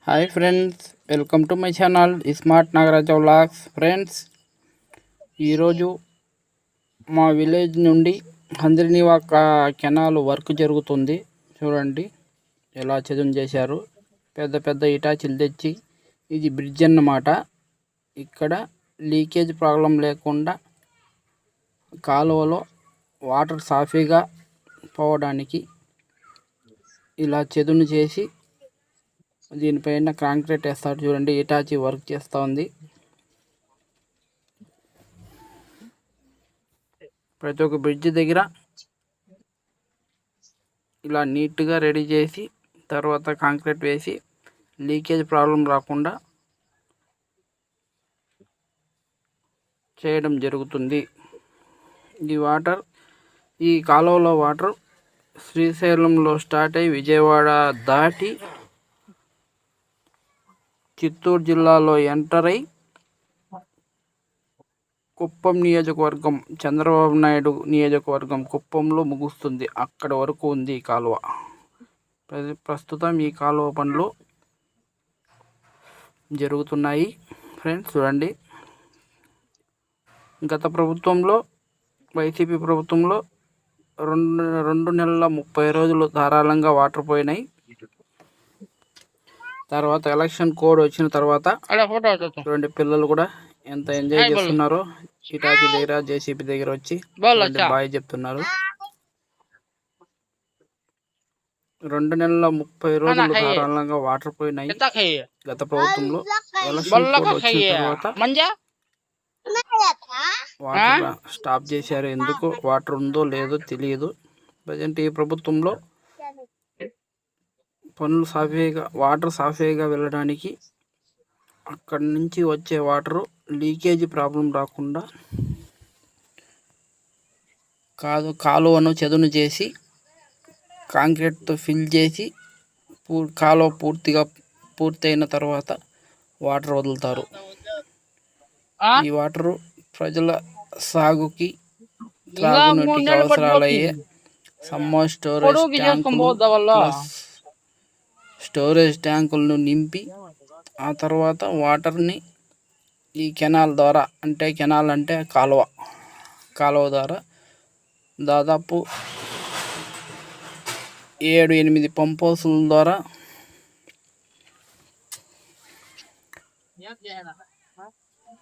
Hi friends, welcome to my channel smart Nagaraja vlogs. Friends, ఈరోజు మా village నుండి హంద్రినివాక canal work జరుగుతుంది. చూడండి ఎలా చదును చేశారు. పెద్ద పెద్ద ఇటాచీలు తెచ్చి, ఇది బ్రిడ్జ్ అన్నమాట. ఇక్కడ లీకేజ్ ప్రాబ్లం లేకుండా కాలువలో వాటర్ సాఫీగా పోవడానికి ఇలా చదును చేసి దీనిపైన కాంక్రీట్ వేస్తాడు. చూడండి, ఇటాచి వర్క్ చేస్తూ ఉంది. ప్రతి ఒక్క బ్రిడ్జ్ దగ్గర ఇలా నీట్గా రెడీ చేసి తర్వాత కాంక్రీట్ వేసి లీకేజ్ ప్రాబ్లం రాకుండా చేయడం జరుగుతుంది. ఈ కాలువలో వాటర్ శ్రీశైలంలో స్టార్ట్ అయ్యి విజయవాడ దాటి చిత్తూరు జిల్లాలో ఎంటర్ అయి కుప్పం నియోజకవర్గం, చంద్రబాబు నాయుడు నియోజకవర్గం కుప్పంలో ముగుస్తుంది. అక్కడ వరకు ఉంది ఈ కాలువ. ప్రస్తుతం ఈ కాలువ పనులు జరుగుతున్నాయి. ఫ్రెండ్స్ చూడండి, గత ప్రభుత్వంలో వైసీపీ ప్రభుత్వంలో 2 నెలల 30 రోజులు ధారాళంగా వాటర్ పోయినాయి. తర్వాత ఎలక్షన్ కోడ్ వచ్చిన తర్వాత చూడండి, పిల్లలు కూడా ఎంత ఎంజాయ్ చేస్తున్నారో. ఇటాచి దగ్గర, జేసీబీ దగ్గర వచ్చి బాయ్ చెప్తున్నారు. 2 నెలల 30 రోజులు ధారాళంగా వాటర్ పోయినాయి గత ప్రభుత్వంలో. ఎలక్షన్ కోడ్ వచ్చిన తర్వాత వాటర్ స్టాప్ చేశారు. ఎందుకు వాటర్ ఉందో లేదో తెలియదు. ప్రజెంట్ ఈ ప్రభుత్వంలో పనులు వాటర్ సాఫీగా వెళ్ళడానికి, అక్కడి నుంచి వచ్చే వాటరు లీకేజీ ప్రాబ్లం రాకుండా కాలువను చదును చేసి కాంక్రీట్తో ఫిల్ చేసి కాలువ పూర్తయిన తర్వాత వాటర్ వదులుతారు. ఈ వాటరు ప్రజల సాగుకి, త్రాగునీటికి అవసరాలయ్యే సమ్మర్ స్టోరేజ్ ట్యాంకులను నింపి ఆ తర్వాత వాటర్ని ఈ కెనాల్ ద్వారా, కెనాల్ అంటే కాలువ ద్వారా దాదాపు 7-8 పంప్ హౌసుల ద్వారా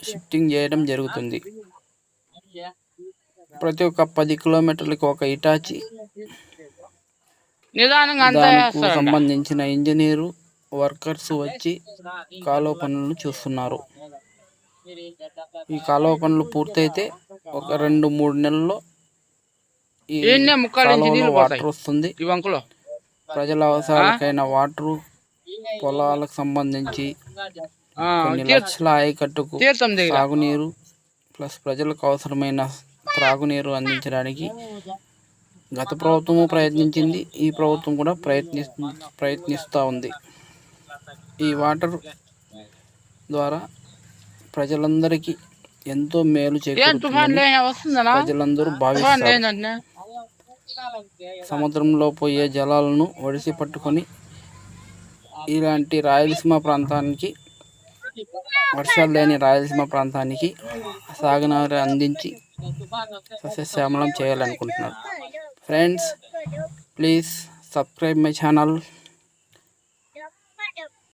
షిఫ్టింగ్ చేయడం జరుగుతుంది. ప్రతి ఒక్క 10 కిలోమీటర్లకు ఒక ఇటాచి, దానికి సంబంధించిన ఇంజనీరు, వర్కర్స్ వచ్చి కాలువ పనులను చూస్తున్నారు. ఈ కాలువ పనులు పూర్తయితే ఒక 2-3 నెలల్లో ఈ కాలువలో వాటర్ వస్తుంది. ప్రజల అవసరాలకైన వాటరు, పొలాలకు సంబంధించి కొన్ని లక్షల ఆయకట్టుకు సాగునీరు ప్లస్ ప్రజలకు అవసరమైన త్రాగునీరు అందించడానికి గత ప్రభుత్వము ప్రయత్నించింది. ఈ ప్రభుత్వం కూడా ప్రయత్నిస్తూ ఉంది. ఈ వాటర్ ద్వారా ప్రజలందరికీ ఎంతో మేలు చేకూరుతుందని ప్రజలందరూ భావిస్తారు. సముద్రంలో పోయే జలాలను ఒడిసి పట్టుకొని ఇలాంటి రాయలసీమ ప్రాంతానికి, వర్షాలు లేని రాయలసీమ ప్రాంతానికి సాగునీరు అందించి సస్యశ్యామలం చేయాలనుకుంటున్నారు. Friends, please subscribe my channel.